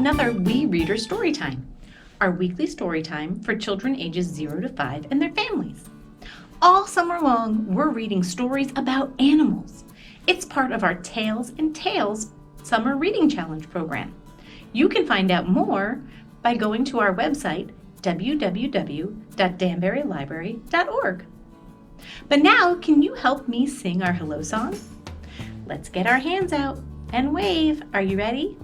another We Reader Storytime, our weekly storytime for children ages 0 to 5 and their families. All summer long, we're reading stories about animals. It's part of our Tales and Tales Summer Reading Challenge program. You can find out more by going to our website, www.danburylibrary.org. But now, can you help me sing our hello song? Let's get our hands out and wave. Are you ready?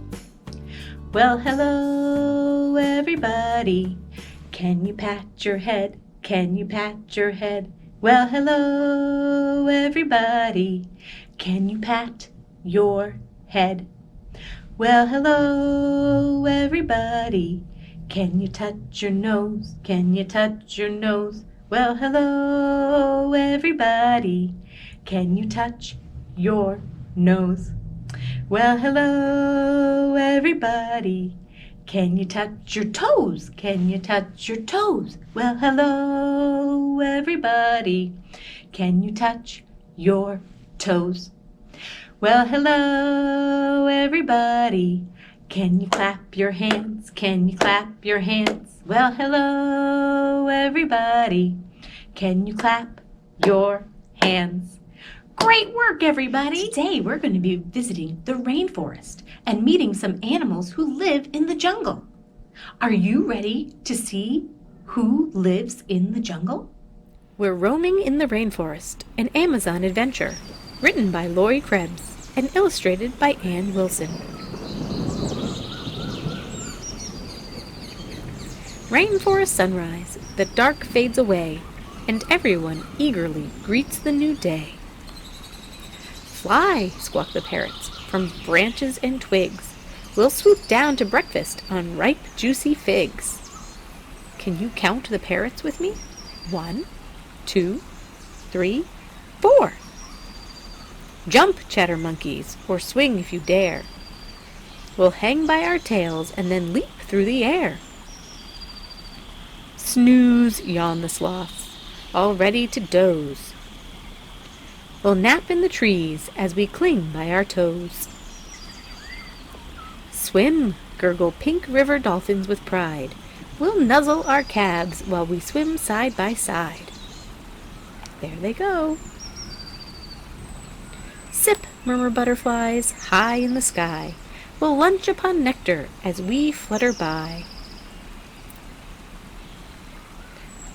Well, hello, everybody. Can you pat your head? Can you pat your head? Well, hello, everybody. Can you pat your head? Well, hello, everybody. Can you touch your nose? Can you touch your nose? Well, hello, everybody. Can you touch your nose? Well, hello, everybody. Can you touch your toes? Can you touch your toes? Well, hello, everybody. Can you touch your toes? Well, hello, everybody. Can you clap your hands? Can you clap your hands? Well, hello, everybody. Can you clap your hands? Great work, everybody! Today we're going to be visiting the rainforest and meeting some animals who live in the jungle. Are you ready to see who lives in the jungle? We're roaming in the rainforest, an Amazon adventure, written by Lori Krebs and illustrated by Ann Wilson. Rainforest sunrise, the dark fades away, and everyone eagerly greets the new day. Fly, squawk the parrots, from branches and twigs. We'll swoop down to breakfast on ripe, juicy figs. Can you count the parrots with me? 1, 2, 3, 4. Jump, chatter monkeys, or swing if you dare. We'll hang by our tails and then leap through the air. Snooze, yawn the sloths, all ready to doze. We'll nap in the trees as we cling by our toes. Swim, gurgle pink river dolphins with pride. We'll nuzzle our calves while we swim side by side. There they go. Sip, murmur butterflies, high in the sky. We'll lunch upon nectar as we flutter by.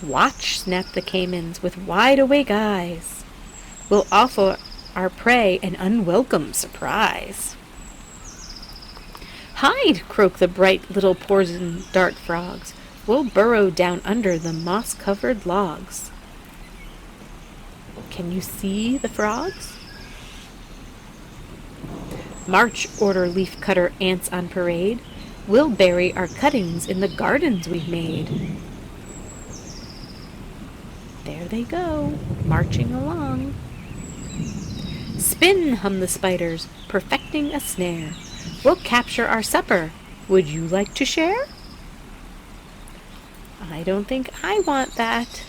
Watch, snap the caimans with wide-awake eyes. We'll offer our prey an unwelcome surprise. Hide, croak the bright little poison dart frogs. We'll burrow down under the moss-covered logs. Can you see the frogs? March, order leaf-cutter ants on parade. We'll bury our cuttings in the gardens we've made. There they go, marching along. Spin, hum the spiders, perfecting a snare. We'll capture our supper. Would you like to share? I don't think I want that.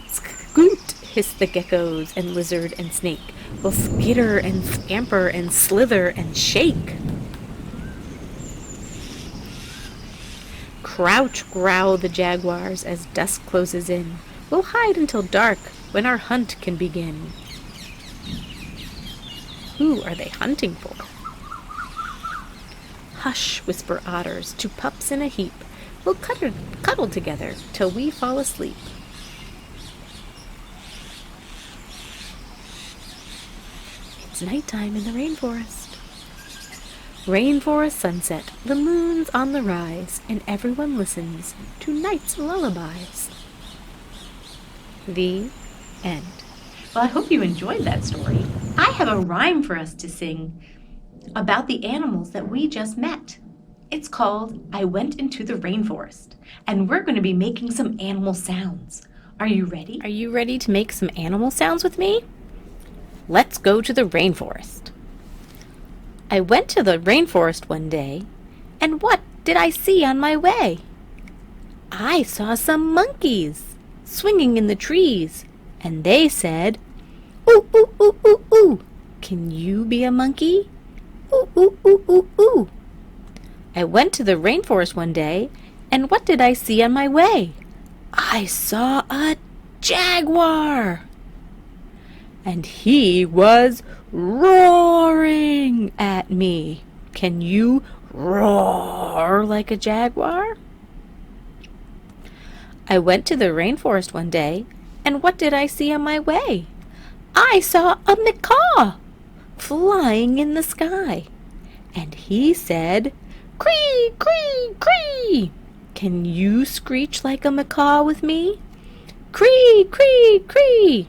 Scoot, hiss the geckos and lizard and snake. We'll skitter and scamper and slither and shake. Crouch, growl the jaguars as dusk closes in. We'll hide until dark when our hunt can begin. Who are they hunting for? Hush, whisper otters to pups in a heap. We'll cuddle together till we fall asleep. It's nighttime in the rainforest. Rainforest sunset, the moon's on the rise, and everyone listens to night's lullabies. The end. Well, I hope you enjoyed that story. I have a rhyme for us to sing about the animals that we just met. It's called I Went Into the Rainforest, and we're going to be making some animal sounds. Are you ready? Are you ready to make some animal sounds with me? Let's go to the rainforest. I went to the rainforest one day, and what did I see on my way? I saw some monkeys swinging in the trees, and they said, "Ooh, ooh, ooh, ooh, ooh, can you be a monkey? Ooh, ooh, ooh, ooh, ooh, I went to the rainforest one day, and what did I see on my way? I saw a jaguar! And he was roaring at me. Can you roar like a jaguar? I went to the rainforest one day, and what did I see on my way? I saw a macaw flying in the sky, and he said, "Cree, cree, cree! Can you screech like a macaw with me? Cree, cree, cree!"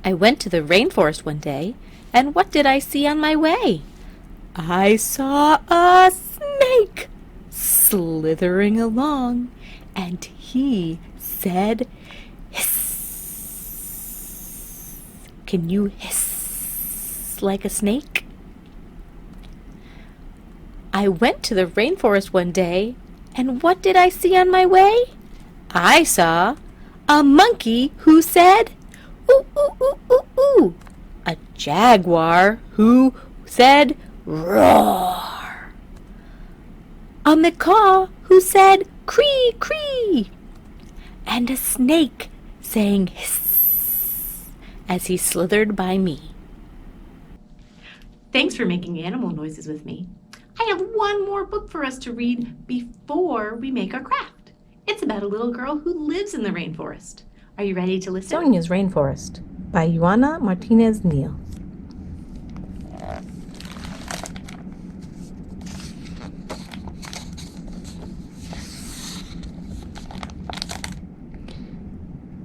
I went to the rainforest one day, and what did I see on my way? I saw a snake slithering along, and he said, "Hiss! Can you hiss like a snake?" I went to the rainforest one day, and what did I see on my way? I saw a monkey who said, "Ooh, ooh, ooh, ooh, ooh." A jaguar who said, "Roar." A macaw who said, "Cree, cree." And a snake saying, "Hiss," as he slithered by me. Thanks for making animal noises with me. I have one more book for us to read before we make our craft. It's about a little girl who lives in the rainforest. Are you ready to listen? Sonias Rainforest by Joana Martinez Neal.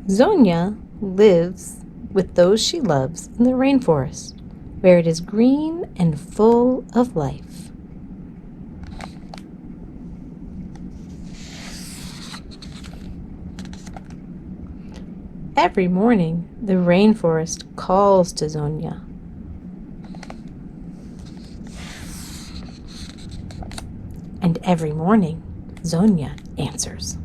Sonia lives with those she loves in the rainforest, where it is green and full of life. Every morning, the rainforest calls to Sonia. And every morning, Sonia answers.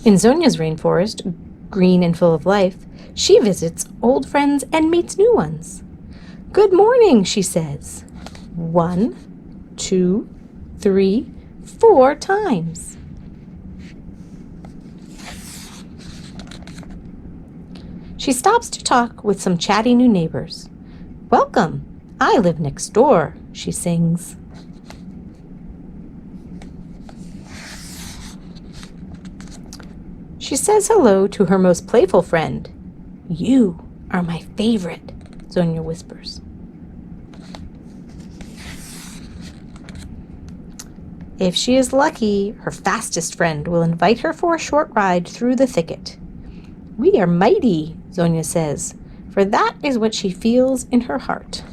In Sonia's rainforest, green and full of life, she visits old friends and meets new ones. "Good morning," she says. 1, 2, 3, 4 times. She stops to talk with some chatty new neighbors. "Welcome, I live next door," she sings. She says hello to her most playful friend. "You are my favorite," Sonia whispers. If she is lucky, her fastest friend will invite her for a short ride through the thicket. "We are mighty," Sonia says, for that is what she feels in her heart.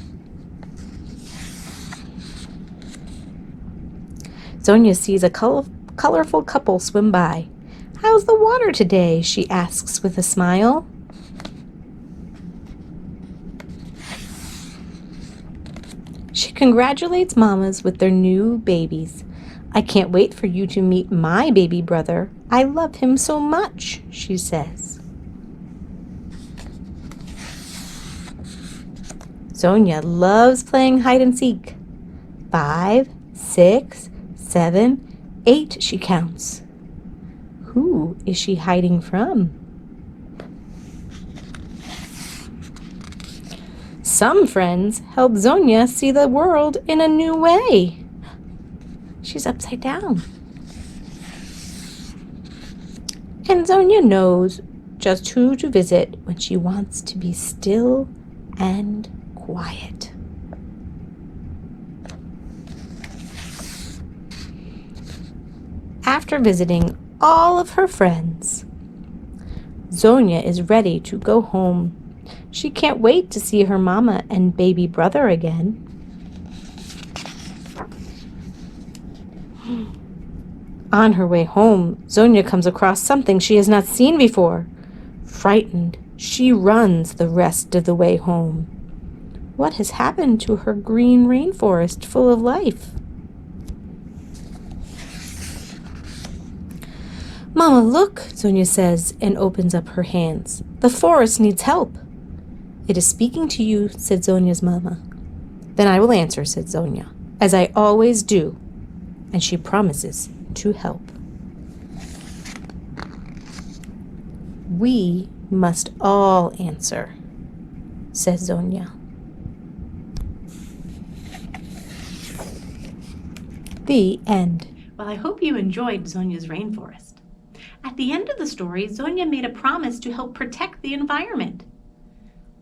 Sonia sees a colorful couple swim by. "How's the water today?" she asks with a smile. She congratulates mamas with their new babies. "I can't wait for you to meet my baby brother. I love him so much," she says. Sonia loves playing hide and seek. 5, 6, 7, 8, she counts. Who is she hiding from? Some friends help Sonia see the world in a new way. She's upside down. And Sonia knows just who to visit when she wants to be still and quiet. After visiting all of her friends, Sonia is ready to go home. She can't wait to see her mama and baby brother again. On her way home, Sonia comes across something she has not seen before. Frightened, she runs the rest of the way home. What has happened to her green rainforest full of life? "Mama, look," Sonia says and opens up her hands. "The forest needs help." It is speaking to you, said Sonia's mamma. Then I will answer, said Sonia, as I always do. And she promises to help. We must all answer, says Sonia. The end. Well, I hope you enjoyed Sonia's Rainforest. At the end of the story, Sonia made a promise to help protect the environment.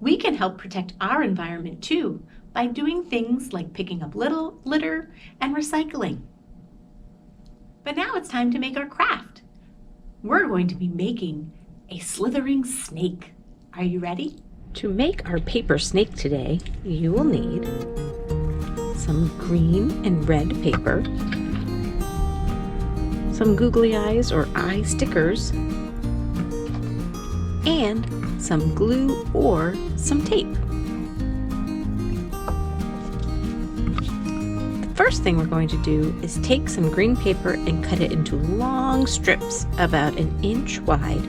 We can help protect our environment too by doing things like picking up litter and recycling. But now it's time to make our craft. We're going to be making a slithering snake. Are you ready? To make our paper snake today, you will need some green and red paper, some googly eyes or eye stickers, and some glue or some tape. The first thing we're going to do is take some green paper and cut it into long strips about 1 inch wide.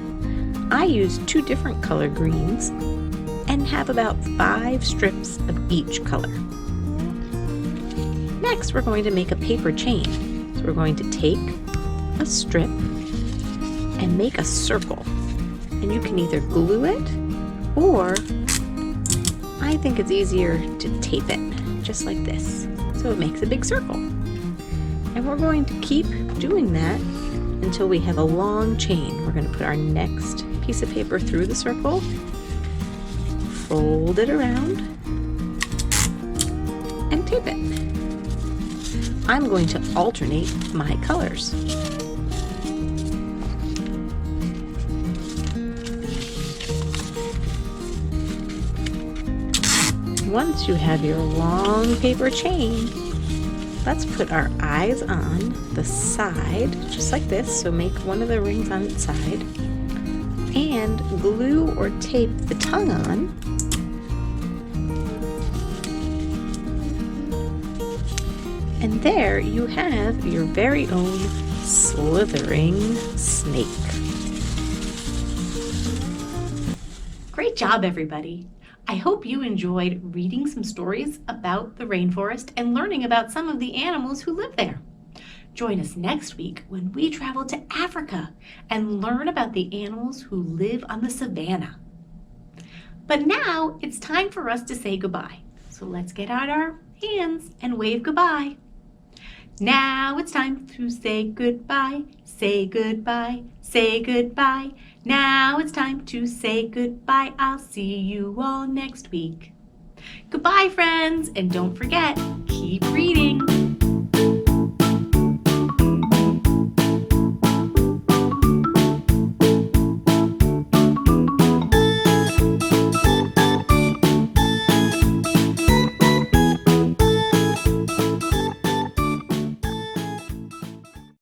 I used 2 different color greens and have about 5 strips of each color. Next, we're going to make a paper chain. So we're going to take a strip and make a circle. And you can either glue it, or I think it's easier to tape it, just like this. So it makes a big circle. And we're going to keep doing that until we have a long chain. We're going to put our next piece of paper through the circle, fold it around, and tape it. I'm going to alternate my colors. Once you have your long paper chain, let's put our eyes on the side, just like this. So make one of the rings on its side, and glue or tape the tongue on. And there you have your very own slithering snake. Great job, everybody. I hope you enjoyed reading some stories about the rainforest and learning about some of the animals who live there. Join us next week when we travel to Africa and learn about the animals who live on the savannah. But now it's time for us to say goodbye. So let's get out our hands and wave goodbye. Now it's time to say goodbye, say goodbye, say goodbye. Now it's time to say goodbye. I'll see you all next week. Goodbye, friends, and don't forget, keep reading.